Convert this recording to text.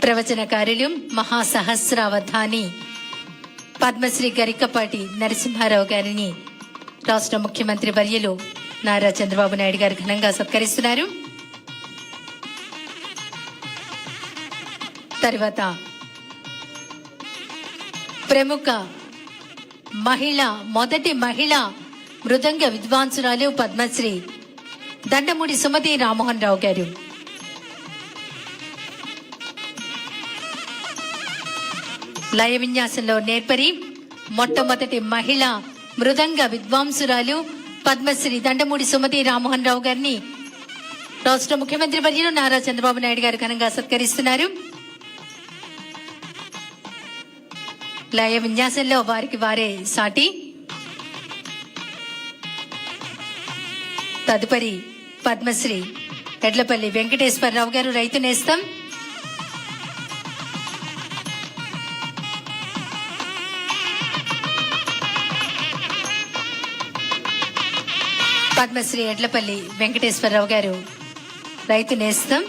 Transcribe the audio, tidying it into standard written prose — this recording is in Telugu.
ప్రవచనకారులు మహాసహస్రావధాని పద్మశ్రీ గరికపాటి నరసింహారావు గారిని రాష్ట్ర ముఖ్యమంత్రి వర్యులు నారా చంద్రబాబు నాయుడు గారు ఘనంగా సత్కరిస్తున్నారు. తర్వాత ప్రముఖ మొదటి మహిళ మృదంగ విద్వాంసురాలు పద్మశ్రీ దండమూడి సుమతి రామ్మోహన్ రావు గారు, లయ విన్యాసంలో నేర్పరి మొట్టమొదటి మహిళ మృదంగ విద్వాంసురాలు పద్మశ్రీ దండమూడి సుమతి రామ్మోహన్ రావు గారిని రాష్ట్ర ముఖ్యమంత్రి వర్యులు నారా చంద్రబాబు నాయుడు గారు ఘనంగా సత్కరిస్తున్నారు. లయ విన్యాసంలో వారికి వారే సాటి. తదుపరి పద్మశ్రీ ఎడ్లపల్లి వెంకటేశ్వరరావు గారు, రైతు నేస్తం. పద్మశ్రీ ఎడ్లపల్లి వెంకటేశ్వరరావు గారు, రైతు నేస్తం.